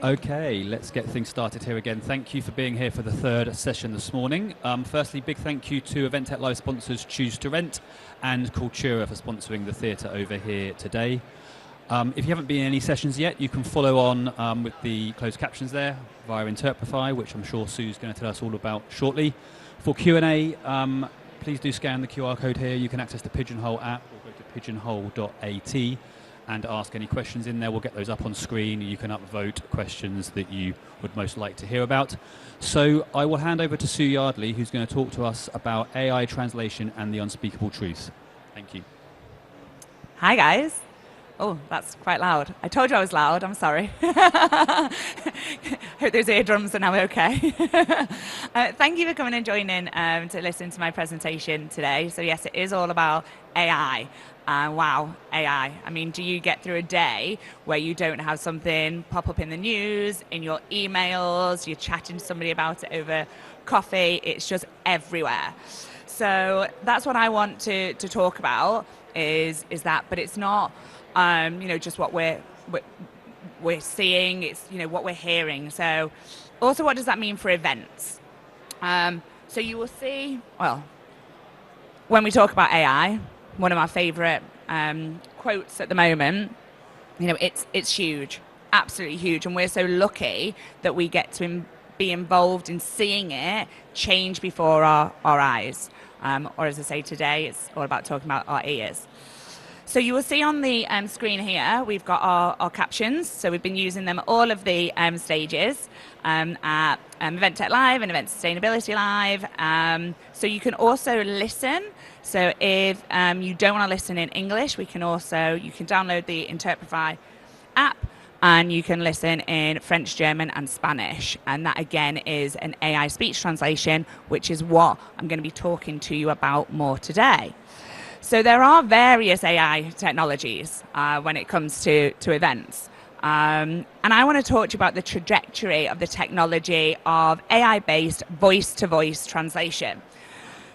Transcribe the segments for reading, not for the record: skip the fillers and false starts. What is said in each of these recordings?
Okay, let's get things started here again. Thank you for being here for the third session this morning. Firstly, big thank you to Event Tech Live sponsors Choose to Rent and Cultura for sponsoring the theatre over here today. If you haven't been in any sessions yet, you can follow on with the closed captions there via Interprefy, which I'm sure Sue's going to tell us all about shortly. For Q&A, please do scan the QR code here. You can access the Pigeonhole app or go to pigeonhole.at and ask any questions in there. We'll get those up on screen. You can upvote questions that you would most like to hear about. So I will hand over to Sue Yardley, who's going to talk to us about AI translation and the unspeakable truth. Thank you. Hi, guys. Oh, that's quite loud. I told you I was loud. I'm sorry. Hope those eardrums are now okay. Thank you for coming and joining to listen to my presentation today. So yes, it is all about AI. Wow, AI. I mean, do you get through a day where you don't have something pop up in the news, in your emails, you're chatting to somebody about it over coffee? It's just everywhere. So that's what I want to talk about is that, but it's not just what we're seeing, it's what we're hearing. So also, what does that mean for events? So you will see, well, when we talk about AI, one of my favorite quotes at the moment, it's huge, absolutely huge, and we're so lucky that we get to be involved in seeing it change before our eyes, or as I say today, it's all about talking about our ears. So you will see on the screen here, we've got our captions. So we've been using them at all of the stages at Event Tech Live and Event Sustainability Live. So you can also listen. So if you don't want to listen in English, you can download the Interprefy app and you can listen in French, German and Spanish. And that again is an AI speech translation, which is what I'm going to be talking to you about more today. So there are various AI technologies when it comes to events. And I want to talk to you about the trajectory of the technology of AI-based voice-to-voice translation.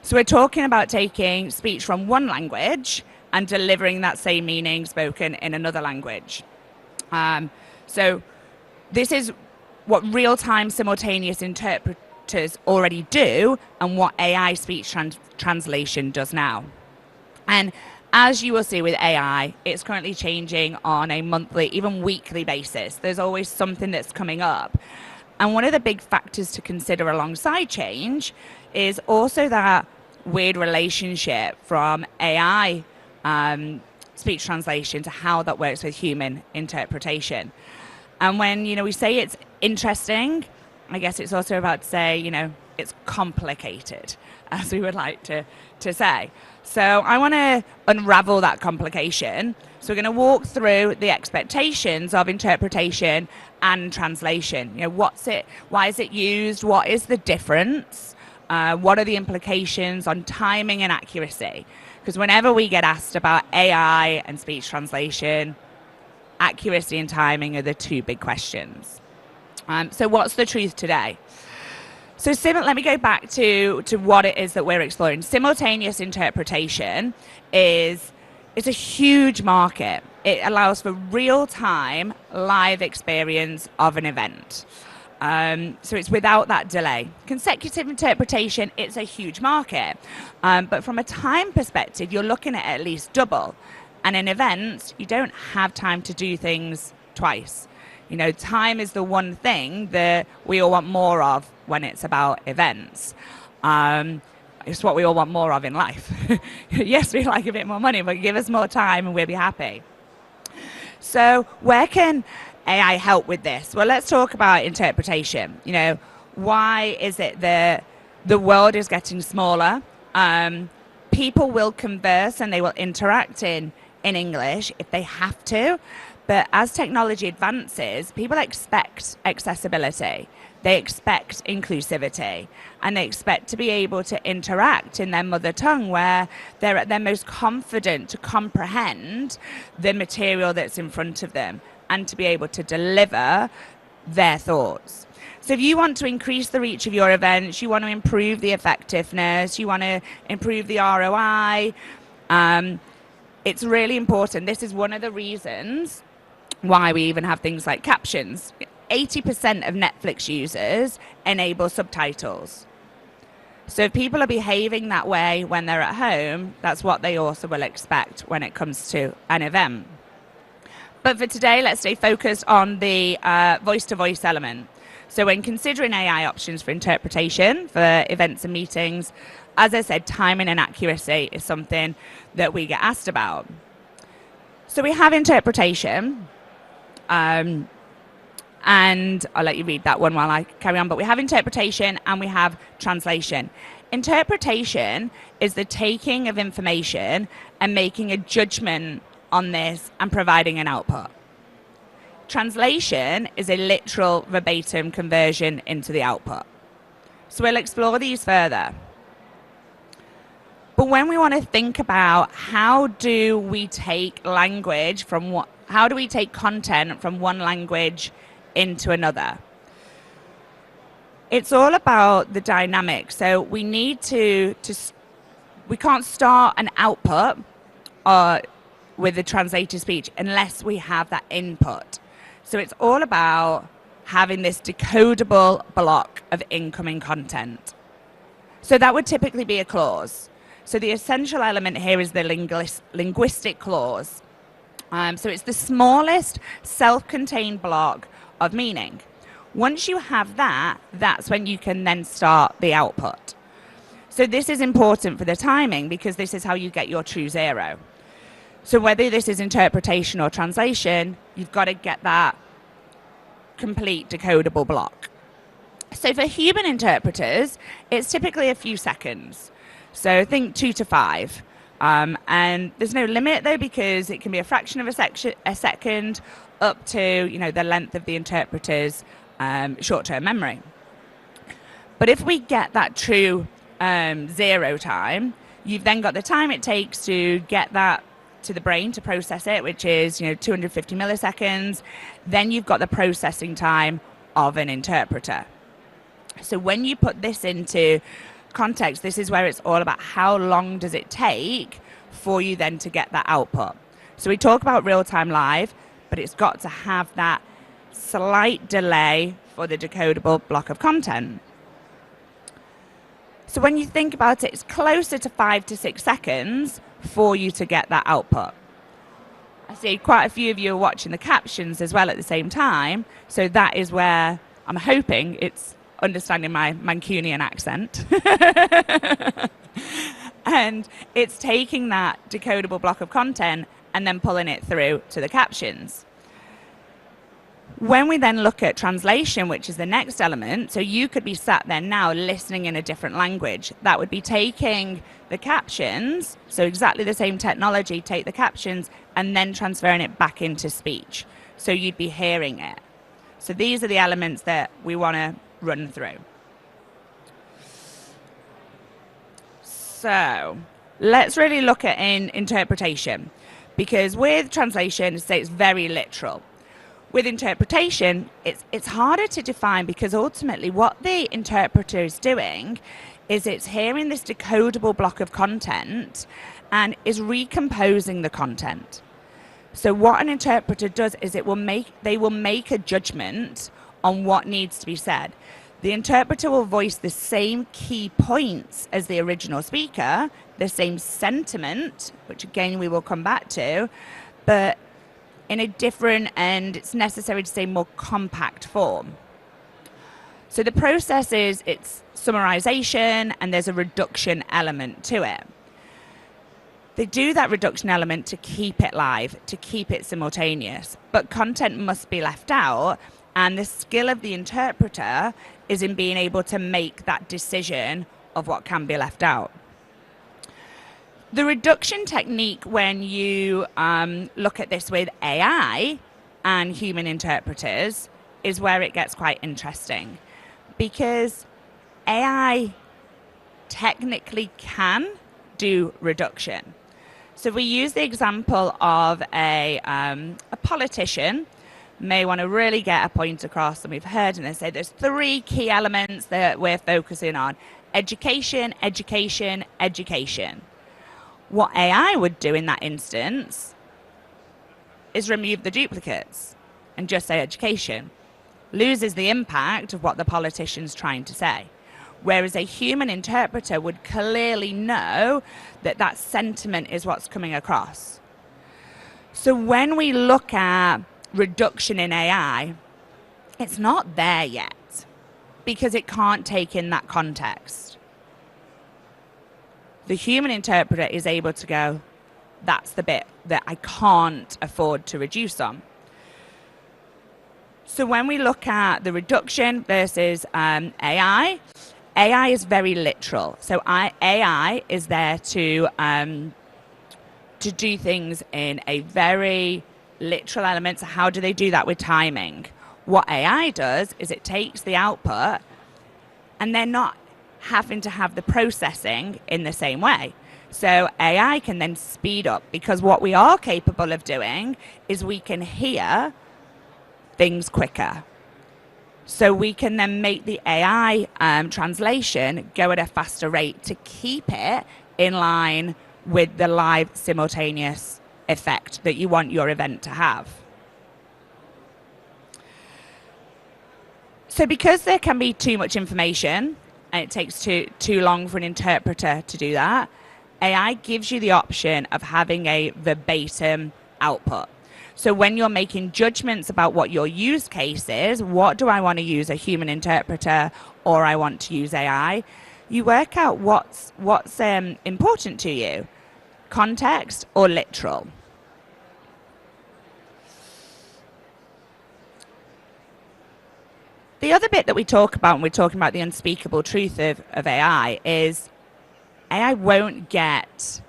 So we're talking about taking speech from one language and delivering that same meaning spoken in another language. So this is what real-time simultaneous interpreters already do and what AI speech translation does now. And as you will see with AI, it's currently changing on a monthly, even weekly basis. There's always something that's coming up. And one of the big factors to consider alongside change is also that weird relationship from AI speech translation to how that works with human interpretation. And when we say it's interesting, I guess it's also about to say, it's complicated, as we would like to say. So I want to unravel that complication. So we're going to walk through the expectations of interpretation and translation. What's it? Why is it used? What is the difference? What are the implications on timing and accuracy? Because whenever we get asked about AI and speech translation, accuracy and timing are the two big questions. So what's the truth today? So let me go back to what it is that we're exploring. Simultaneous interpretation is a huge market. It allows for real-time live experience of an event. So it's without that delay. Consecutive interpretation, it's a huge market. But from a time perspective, you're looking at least double. And in events, you don't have time to do things twice. Time is the one thing that we all want more of when it's about events. It's what we all want more of in life. Yes, we like a bit more money, but give us more time and we'll be happy. So where can AI help with this? Well, let's talk about interpretation. Why is it that the world is getting smaller? People will converse and they will interact in English if they have to. But as technology advances, people expect accessibility, they expect inclusivity, and they expect to be able to interact in their mother tongue where they're at their most confident to comprehend the material that's in front of them and to be able to deliver their thoughts. So if you want to increase the reach of your events, you want to improve the effectiveness, you want to improve the ROI, it's really important. This is one of the reasons why we even have things like captions. 80% of Netflix users enable subtitles. So if people are behaving that way when they're at home, that's what they also will expect when it comes to an event. But for today, let's stay focused on the voice-to-voice element. So when considering AI options for interpretation for events and meetings, as I said, timing and accuracy is something that we get asked about. So we have interpretation, and I'll let you read that one while I carry on, but we have interpretation and we have translation. Interpretation is the taking of information and making a judgment on this and providing an output. Translation is a literal verbatim conversion into the output. So we'll explore these further. But when we want to think about how do we take language from how do we take content from one language into another? It's all about the dynamic. So we need we can't start an output with the translated speech unless we have that input. So it's all about having this decodable block of incoming content. So that would typically be a clause. So the essential element here is the linguistic clause. So it's the smallest self-contained block of meaning. Once you have that, that's when you can then start the output. So this is important for the timing because this is how you get your true zero. So whether this is interpretation or translation, you've got to get that complete decodable block. So for human interpreters, it's typically a few seconds. So think 2 to 5. And there's no limit though, because it can be a fraction of a second up to the length of the interpreter's short-term memory. But if we get that true zero time, you've then got the time it takes to get that to the brain to process it, which is 250 milliseconds. Then you've got the processing time of an interpreter. So when you put this into context, this is where it's all about how long does it take for you then to get that output. So we talk about real-time live, but it's got to have that slight delay for the decodable block of content. So when you think about it, it's closer to 5 to 6 seconds for you to get that output. I see quite a few of you are watching the captions as well at the same time, so that is where I'm hoping it's understanding my Mancunian accent. And it's taking that decodable block of content and then pulling it through to the captions. When we then look at translation, which is the next element, so you could be sat there now listening in a different language. That would be taking the captions, so exactly the same technology, take the captions and then transferring it back into speech. So you'd be hearing it. So these are the elements that we want to run through. So let's really look at interpretation, because with translation, it's very literal. With interpretation, it's harder to define, because ultimately what the interpreter is doing is it's hearing this decodable block of content and is recomposing the content. So what an interpreter does is they will make a judgment on what needs to be said. The interpreter will voice the same key points as the original speaker, the same sentiment, which again we will come back to, but in a different, and it's necessary to say more compact form. So the process is it's summarization and there's a reduction element to it. They do that reduction element to keep it live, to keep it simultaneous, but content must be left out, and the skill of the interpreter is in being able to make that decision of what can be left out. The reduction technique, when you look at this with AI and human interpreters, is where it gets quite interesting, because AI technically can do reduction. So if we use the example of a politician may want to really get a point across, and we've heard, and they say there's 3 key elements that we're focusing on: education, education, education. What AI would do in that instance is remove the duplicates and just say education. loses the impact of what the politician's trying to say. Whereas a human interpreter would clearly know that that sentiment is what's coming across. So when we look at reduction in AI, it's not there yet because it can't take in that context. The human interpreter is able to go, that's the bit that I can't afford to reduce on. So when we look at the reduction versus AI, AI is very literal. So AI is there to do things in a very literal element. So how do they do that with timing? What AI does is it takes the output and they're not having to have the processing in the same way. So AI can then speed up, because what we are capable of doing is we can hear things quicker. So we can then make the AI translation go at a faster rate to keep it in line with the live simultaneous effect that you want your event to have. So because there can be too much information and it takes too long for an interpreter to do that, AI gives you the option of having a verbatim output. So when you're making judgments about what your use case is, what do I want to use, a human interpreter or I want to use AI, you work out what's important to you, context or literal. The other bit that we talk about when we're talking about the unspeakable truth of AI is AI won't get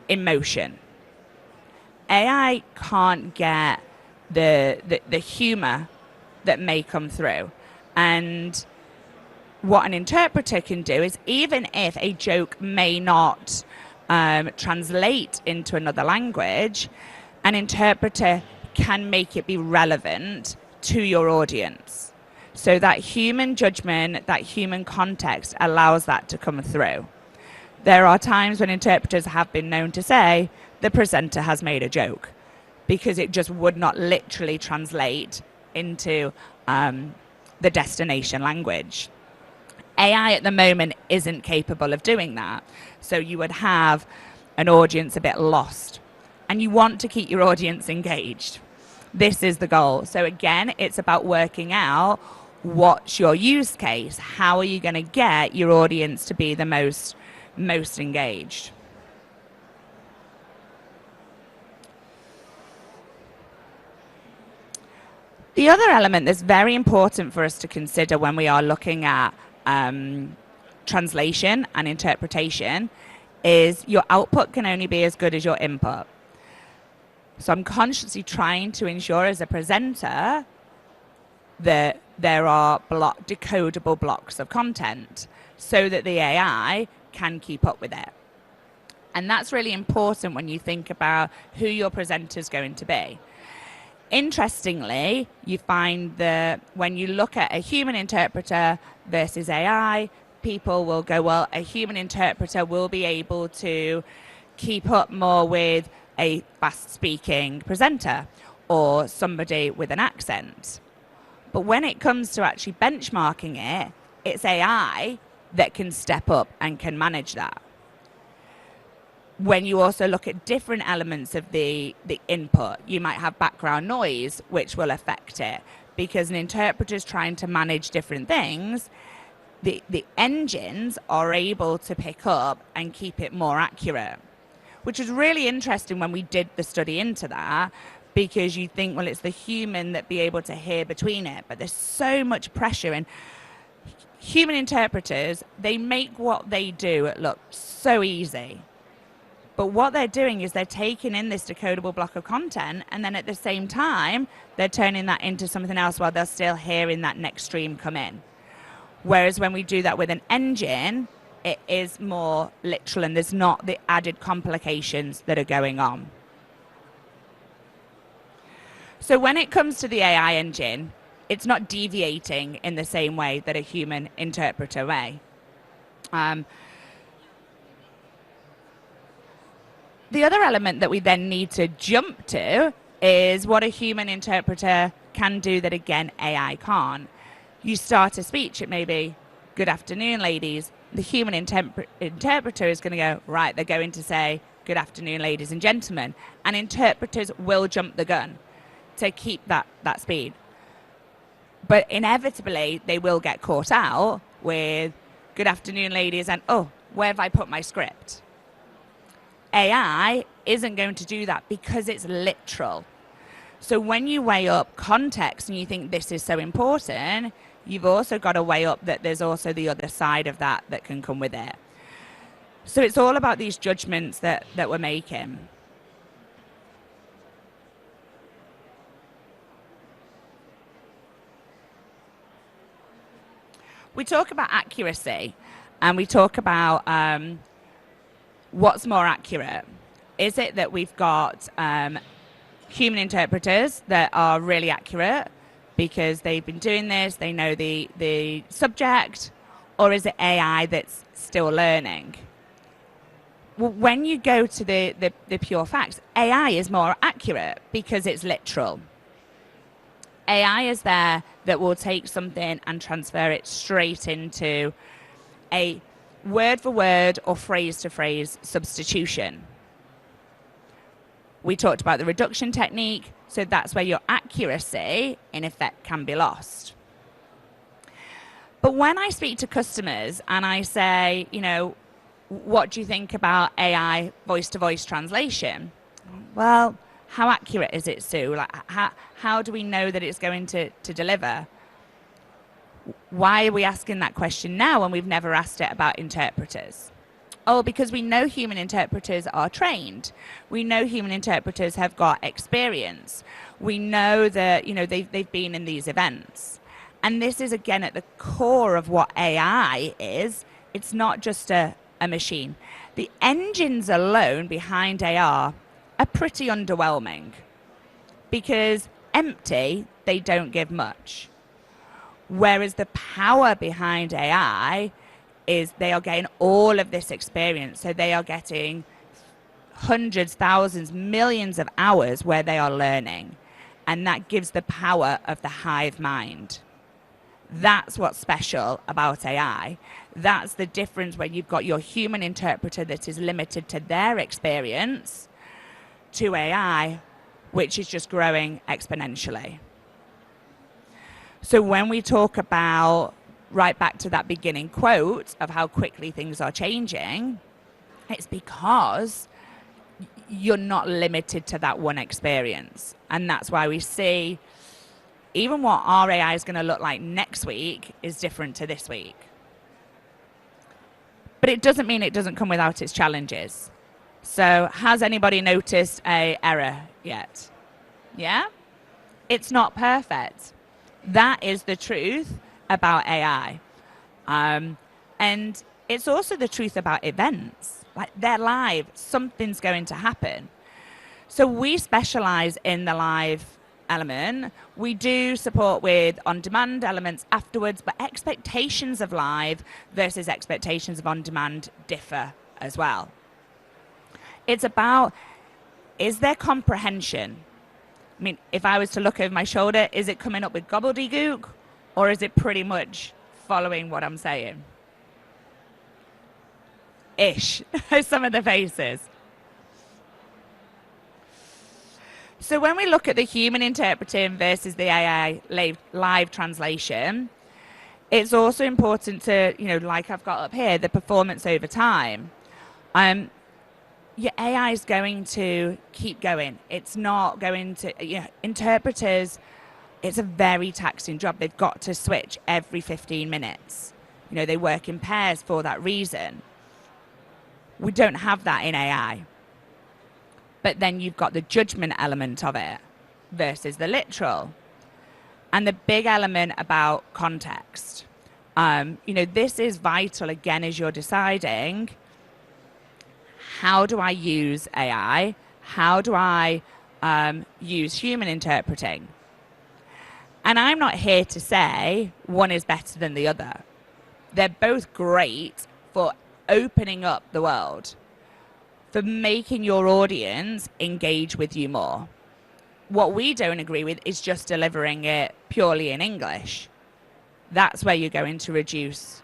emotion. AI can't get the humor that may come through. And what an interpreter can do is, even if a joke may not translate into another language, an interpreter can make it be relevant to your audience. So that human judgment, that human context allows that to come through. There are times when interpreters have been known to say, the presenter has made a joke, because it just would not literally translate into the destination language. AI at the moment isn't capable of doing that. So you would have an audience a bit lost, and you want to keep your audience engaged. This is the goal. So again, it's about working out what's your use case. How are you going to get your audience to be the most engaged? The other element that's very important for us to consider when we are looking at translation and interpretation is your output can only be as good as your input. So I'm consciously trying to ensure as a presenter that there are decodable blocks of content so that the AI can keep up with it. And that's really important when you think about who your presenter is going to be. Interestingly, you find that when you look at a human interpreter versus AI, people will go, well, a human interpreter will be able to keep up more with a fast-speaking presenter or somebody with an accent. But when it comes to actually benchmarking it, it's AI that can step up and can manage that. When you also look at different elements of the input, you might have background noise, which will affect it. Because an interpreter is trying to manage different things, the engines are able to pick up and keep it more accurate, which is really interesting when we did the study into that, because you think, well, it's the human that be able to hear between it, but there's so much pressure. And human interpreters, they make what they do look so easy. But what they're doing is they're taking in this decodable block of content, and then at the same time, they're turning that into something else while they're still hearing that next stream come in. Whereas when we do that with an engine, it is more literal and there's not the added complications that are going on. So when it comes to the AI engine, it's not deviating in the same way that a human interpreter may. The other element that we then need to jump to is what a human interpreter can do that, again, AI can't. You start a speech, it may be, "Good afternoon, ladies." The human interpreter is going to go, right, they're going to say, "Good afternoon, ladies and gentlemen." And interpreters will jump the gun to keep that speed. But inevitably, they will get caught out with "Good afternoon, ladies," and, "Oh, where have I put my script?" AI isn't going to do that because it's literal. So when you weigh up context and you think this is so important, you've also got to weigh up that there's also the other side of that can come with it. So it's all about these judgments that we're making. We talk about accuracy, and we talk about what's more accurate. Is it that we've got human interpreters that are really accurate because they've been doing this, they know the subject, or is it AI that's still learning? Well, when you go to the pure facts, AI is more accurate because it's literal. AI is there that will take something and transfer it straight into a word for word or phrase to phrase substitution. We talked about the reduction technique, so that's where your accuracy, in effect, can be lost. But when I speak to customers and I say, what do you think about AI voice-to-voice translation? Well, how accurate is it, Sue? Like, how do we know that it's going to deliver? Why are we asking that question now when we've never asked it about interpreters? Oh, because we know human interpreters are trained. We know human interpreters have got experience. We know that, they've been in these events. And this is, again, at the core of what AI is. It's not just a machine. The engines alone behind AI are pretty underwhelming because empty, they don't give much. Whereas the power behind AI is they are getting all of this experience. So they are getting hundreds, thousands, millions of hours where they are learning. And that gives the power of the hive mind. That's what's special about AI. That's the difference when you've got your human interpreter that is limited to their experience to AI, which is just growing exponentially. So when we talk about, right back to that beginning quote of how quickly things are changing, it's because you're not limited to that one experience. And that's why we see even what our AI is going to look like next week is different to this week. But it doesn't mean it doesn't come without its challenges. So has anybody noticed an error yet? Yeah? It's not perfect. That is the truth about AI. And it's also the truth about events. Like, they're live. Something's going to happen. So we specialize in the live element. We do support with on-demand elements afterwards, but expectations of live versus expectations of on-demand differ as well. It's about, is there comprehension? I mean, if I was to look over my shoulder, is it coming up with gobbledygook, or is it pretty much following what I'm saying? Ish, some of the faces. So when we look at the human interpreting versus the AI live translation, it's also important to, like I've got up here, the performance over time. Your AI is going to keep going. It's not going to, interpreters, it's a very taxing job. They've got to switch every 15 minutes. They work in pairs for that reason. We don't have that in AI. But then you've got the judgment element of it versus the literal. And the big element about context. This is vital, again, as you're deciding, how do I use AI? How do I use human interpreting? And I'm not here to say one is better than the other. They're both great for opening up the world, for making your audience engage with you more. What we don't agree with is just delivering it purely in English. That's where you're going to reduce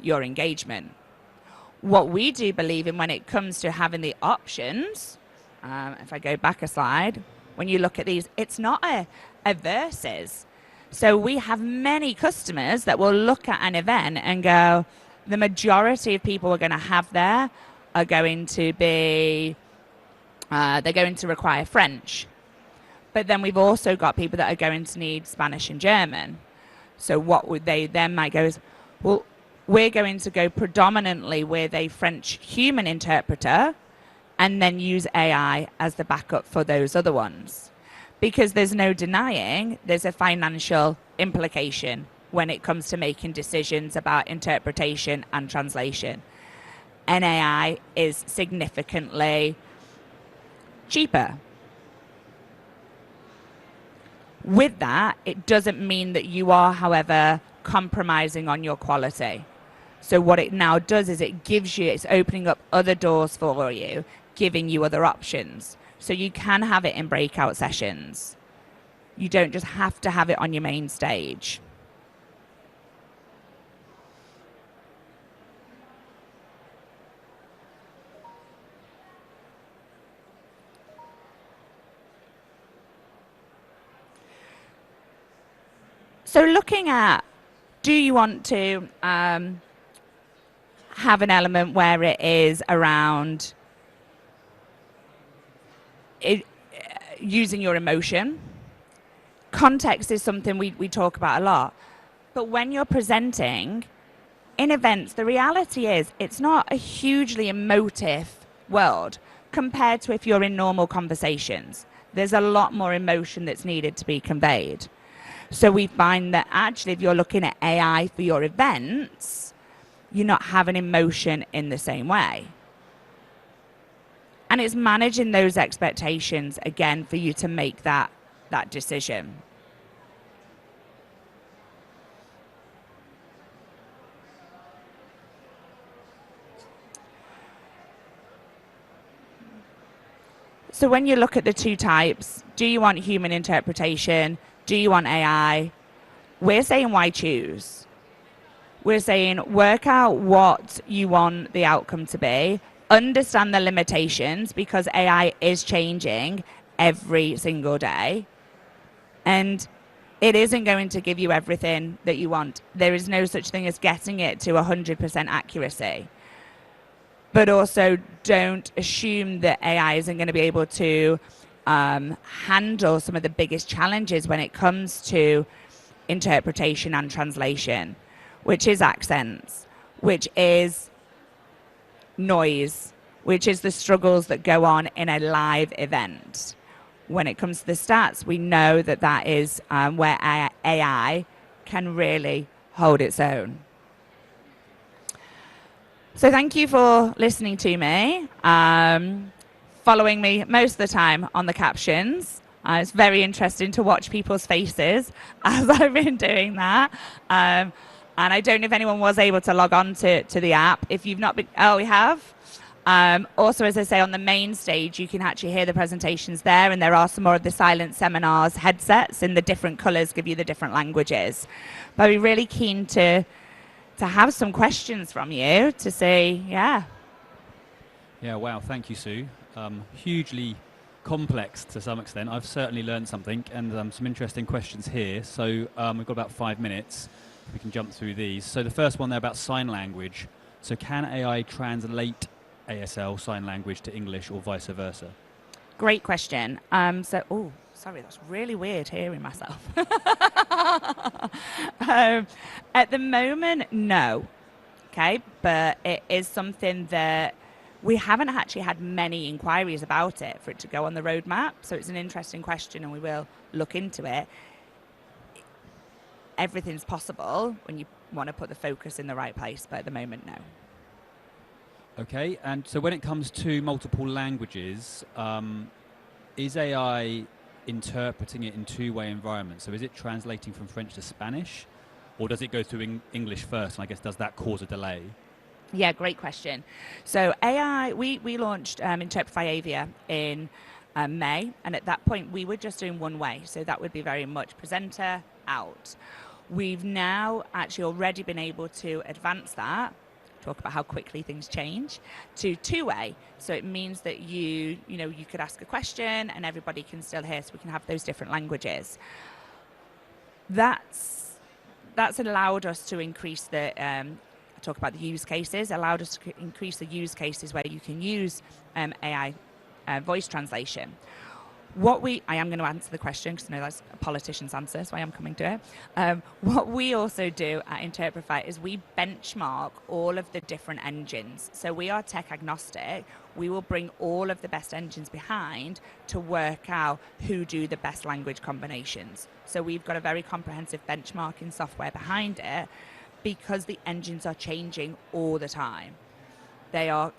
your engagement. What we do believe in when it comes to having the options, if I go back a slide, when you look at these, it's not a versus. So we have many customers that will look at an event and go, the majority of people we're going to have there are going to be, they're going to require French. But then we've also got people that are going to need Spanish and German. So what would they then might go is, well, we're going to go predominantly with a French human interpreter and then use AI as the backup for those other ones. Because there's no denying there's a financial implication when it comes to making decisions about interpretation and translation. And AI is significantly cheaper. With that, it doesn't mean that you are, however, compromising on your quality. So what it now does is it gives you, it's opening up other doors for you, giving you other options. So you can have it in breakout sessions. You don't just have to have it on your main stage. So looking at, do you want to have an element where it is around using your emotion? Context is something we talk about a lot. But when you're presenting in events, the reality is it's not a hugely emotive world compared to if you're in normal conversations. There's a lot more emotion that's needed to be conveyed. So we find that actually if you're looking at AI for your events, you're not having emotion in the same way. And it's managing those expectations, again, for you to make that decision. So when you look at the two types, do you want human interpretation? Do you want AI? We're saying why choose? We're saying work out what you want the outcome to be, understand the limitations because AI is changing every single day, and it isn't going to give you everything that you want. There is no such thing as getting it to 100% accuracy. But also don't assume that AI isn't going to be able to handle some of the biggest challenges when it comes to interpretation and translation, which is accents, which is noise, which is the struggles that go on in a live event. When it comes to the stats, we know that that is where AI can really hold its own. So thank you for listening to me, following me most of the time on the captions. It's very interesting to watch people's faces as I've been doing that. And I don't know if anyone was able to log on to the app. If you've not been, oh, we have. Also, as I say, on the main stage, you can actually hear the presentations there, and there are some more of the silent seminars headsets in the different colours, give you the different languages. But I'd be really keen to have some questions from you to see, yeah. Yeah, wow, thank you, Sue. Hugely complex to some extent. I've certainly learned something, and some interesting questions here. So we've got about 5 minutes. We can jump through these. So the first one there about sign language. So can AI translate ASL sign language to English or vice versa? Great question. Sorry, that's really weird hearing myself. At the moment, no. Okay, but it is something that we haven't actually had many inquiries about it for it to go on the roadmap. So it's an interesting question, and we will look into it. Everything's possible when you want to put the focus in the right place, but at the moment, no. Okay, and so when it comes to multiple languages, is AI interpreting it in two-way environments? So is it translating from French to Spanish, or does it go through English first? And I guess, does that cause a delay? Yeah, great question. So AI, we launched Interprefy Avia in May, and at that point we were just doing one way, so that would be very much presenter out. We've now actually already been able to advance that, talk about how quickly things change, to two-way. So it means that you could ask a question and everybody can still hear, so we can have those different languages. That's allowed us to increase the, talk about the use cases, allowed us to increase the use cases where you can use AI voice translation. I am going to answer the question because I know that's a politician's answer, so I am coming to it. What we also do at Interprefy is we benchmark all of the different engines. So we are tech agnostic. We will bring all of the best engines behind to work out who do the best language combinations. So we've got a very comprehensive benchmarking software behind it because the engines are changing all the time. They're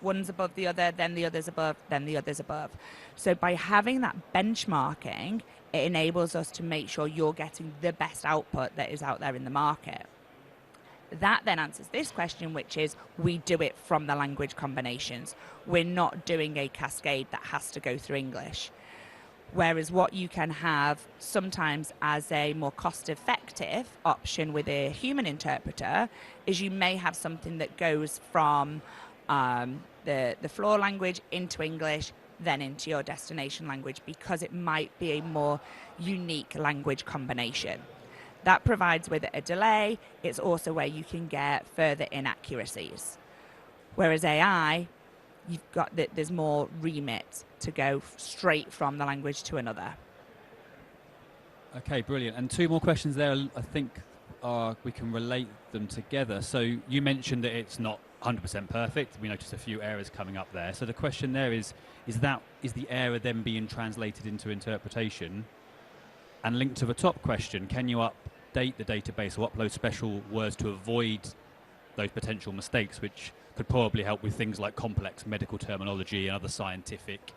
one's above the other, then the other's above, then the other's above. So by having that benchmarking, it enables us to make sure you're getting the best output that is out there in the market. That then answers this question, which is we do it from the language combinations. We're not doing a cascade that has to go through English. Whereas what you can have sometimes as a more cost-effective option with a human interpreter is you may have something that goes from the floor language into English, then into your destination language, because it might be a more unique language combination. That provides with it a delay. It's also where you can get further inaccuracies. Whereas AI, there's more remit to go straight from the language to another. Okay, brilliant. And two more questions there, I think we can relate them together. So you mentioned that it's not 100% perfect. We noticed a few errors coming up there. So the question there is the error then being translated into interpretation? And linked to the top question, can you update the database or upload special words to avoid those potential mistakes, which could probably help with things like complex medical terminology and other scientific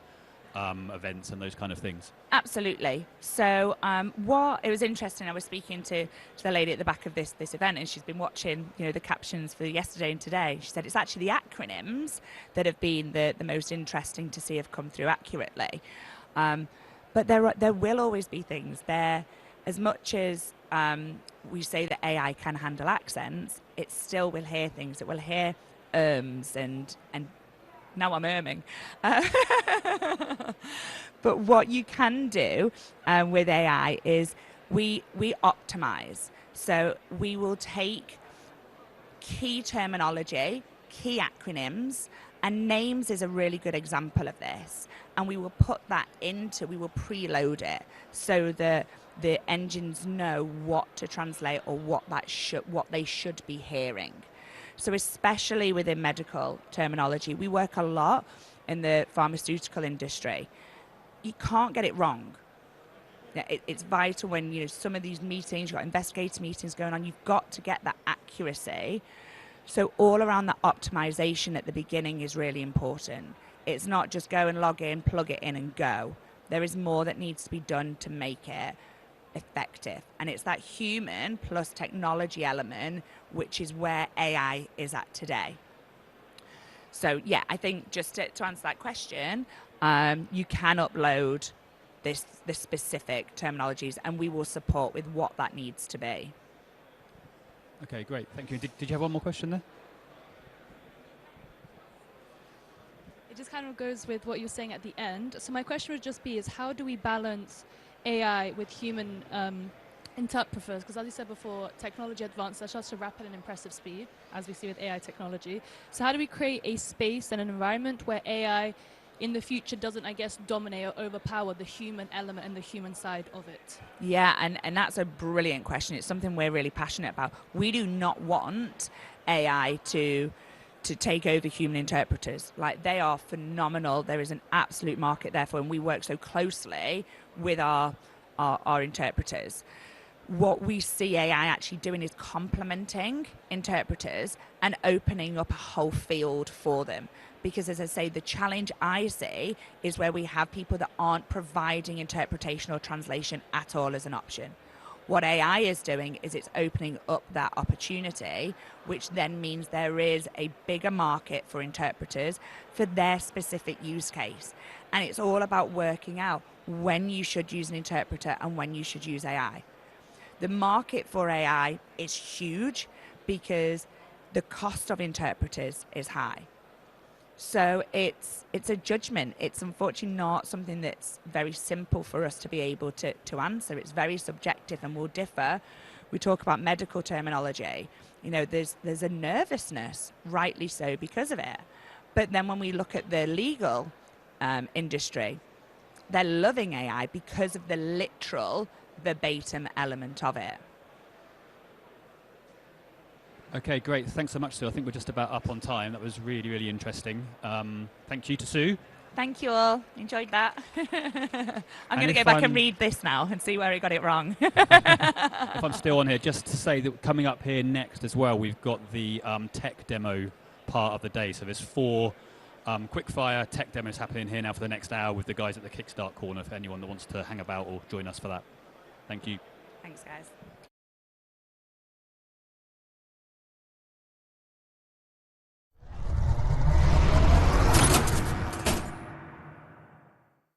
events and those kind of things? Absolutely. So it was interesting, I was speaking to the lady at the back of this event, and she's been watching the captions for yesterday and today. She said it's actually the acronyms that have been the most interesting to see have come through accurately. But there will always be things there. As much as we say that AI can handle accents, it still will hear things. It will hear and now I'm erming. But what you can do with AI is we optimize. So we will take key terminology, key acronyms, and names is a really good example of this. And we will put that we will preload it so that the engines know what to translate or what they should be hearing. So especially within medical terminology, we work a lot in the pharmaceutical industry. You can't get it wrong. It's vital when some of these meetings, you've got investigator meetings going on, you've got to get that accuracy. So all around that optimization at the beginning is really important. It's not just go and log in, plug it in and go. There is more that needs to be done to make it effective. And it's that human plus technology element, which is where AI is at today. So yeah, I think just to answer that question, you can upload the specific terminologies and we will support with what that needs to be. Okay, great. Thank you. Did you have one more question there? It just kind of goes with what you're saying at the end. So my question would just be is how do we balance AI with human interpreters? Because as you said before, technology advances at such a rapid and impressive speed, as we see with AI technology. So how do we create a space and an environment where AI in the future doesn't, I guess, dominate or overpower the human element and the human side of it? Yeah, and that's a brilliant question. It's something we're really passionate about. We do not want AI to take over human interpreters. Like, they are phenomenal. There is an absolute market there for them. We work so closely with our interpreters. What we see AI actually doing is complementing interpreters and opening up a whole field for them. Because as I say, the challenge I see is where we have people that aren't providing interpretation or translation at all as an option. What AI is doing is it's opening up that opportunity, which then means there is a bigger market for interpreters for their specific use case. And it's all about working out when you should use an interpreter and when you should use AI. The market for AI is huge because the cost of interpreters is high. So it's a judgment. It's unfortunately not something that's very simple for us to be able to answer. It's very subjective and will differ. We talk about medical terminology. You know, there's a nervousness, rightly so, because of it. But then when we look at the legal industry, they're loving AI because of the literal verbatim element of it. Okay, great. Thanks so much, Sue. I think we're just about up on time. That was really, really interesting. Thank you to Sue. Thank you all. Enjoyed that. I'm going to go back and read this now and see where he got it wrong. If I'm still on here, just to say that coming up here next as well, we've got the tech demo part of the day. So there's 4 quickfire tech demos happening here now for the next hour with the guys at the Kickstart corner for anyone that wants to hang about or join us for that. Thank you. Thanks, guys.